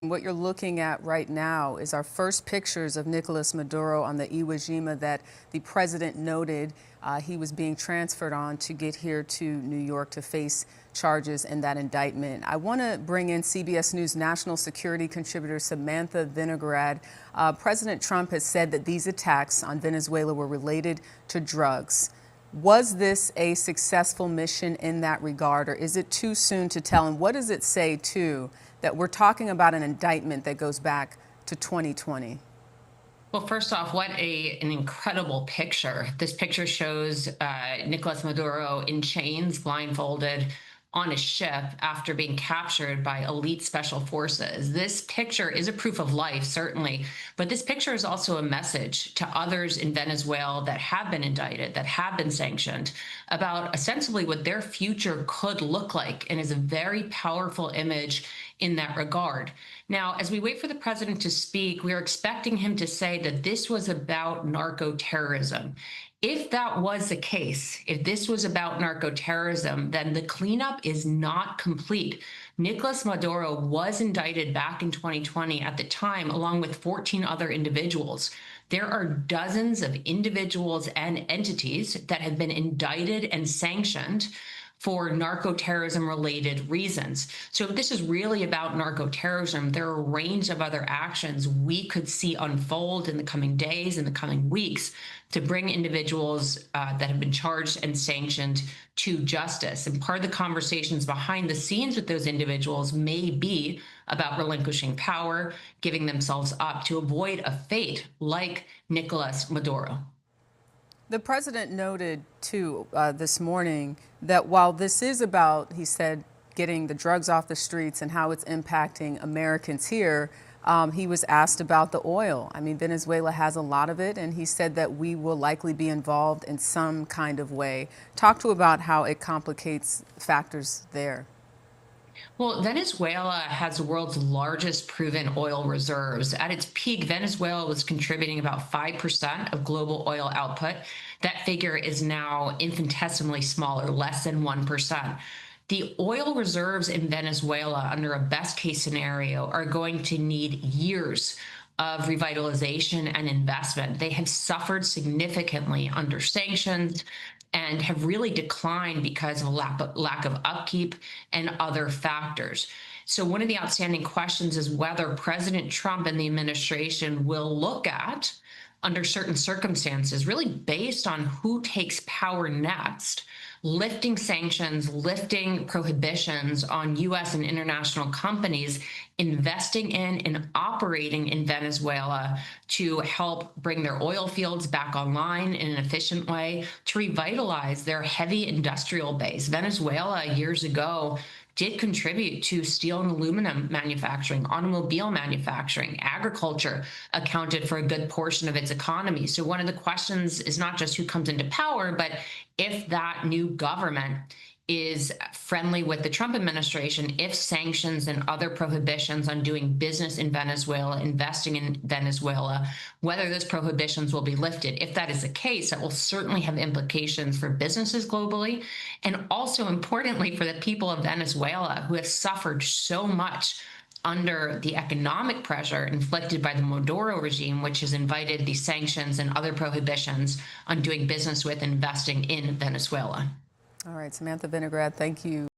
What you're looking at right now is our first pictures of Nicolas Maduro on the Iwo Jima that the president noted he was being transferred on to get here to New York to face charges in that indictment. I want to bring in CBS News national security contributor Samantha Vinograd. President Trump has said that these attacks on Venezuela were related to drugs. Was this a successful mission in that regard, or is it too soon to tell? And what does it say, too, that we're talking about an indictment that goes back to 2020? Well, first off, what an incredible picture. This picture shows Nicolas Maduro in chains, blindfolded, on a ship after being captured by elite special forces. This picture is a proof of life, certainly, but this picture is also a message to others in Venezuela that have been indicted, that have been sanctioned, about ostensibly what their future could look like, and is a very powerful image in that regard. Now, as we wait for the president to speak, we are expecting him to say that this was about narco-terrorism. If that was the case, if this was about narco-terrorism, then the cleanup is not complete. Nicolas Maduro was indicted back in 2020 at the time, along with 14 other individuals. There are dozens of individuals and entities that have been indicted and sanctioned for narco-terrorism related reasons. So if this is really about narco-terrorism, there are a range of other actions we could see unfold in the coming days, in the coming weeks, to bring individuals that have been charged and sanctioned to justice. And part of the conversations behind the scenes with those individuals may be about relinquishing power, giving themselves up to avoid a fate like Nicolas Maduro. The president noted, too, this morning that while this is about, he said, getting the drugs off the streets and how it's impacting Americans here, he was asked about the oil. I mean, Venezuela has a lot of it, and he said that we will likely be involved in some kind of way. Talk to about how it complicates factors there. Well, Venezuela has the world's largest proven oil reserves. At its peak, Venezuela was contributing about 5% of global oil output. That figure is now infinitesimally smaller, less than 1%. The oil reserves in Venezuela, under a best case scenario, are going to need years of revitalization and investment. They have suffered significantly under sanctions and have really declined because of lack of upkeep and other factors. So one of the outstanding questions is whether President Trump and the administration will look at, under certain circumstances, really based on who takes power next, lifting sanctions, lifting prohibitions on U.S. and international companies investing in and operating in Venezuela to help bring their oil fields back online in an efficient way, to revitalize their heavy industrial base. Venezuela, years ago, did contribute to steel and aluminum manufacturing, automobile manufacturing, agriculture accounted for a good portion of its economy. So one of the questions is not just who comes into power, but if that new government is friendly with the Trump administration, if sanctions and other prohibitions on doing business in Venezuela, investing in Venezuela, whether those prohibitions will be lifted. If that is the case, that will certainly have implications for businesses globally, and also importantly for the people of Venezuela, who have suffered so much under the economic pressure inflicted by the Maduro regime, which has invited the sanctions and other prohibitions on doing business with, investing in Venezuela. All right, Samantha Vinograd, thank you.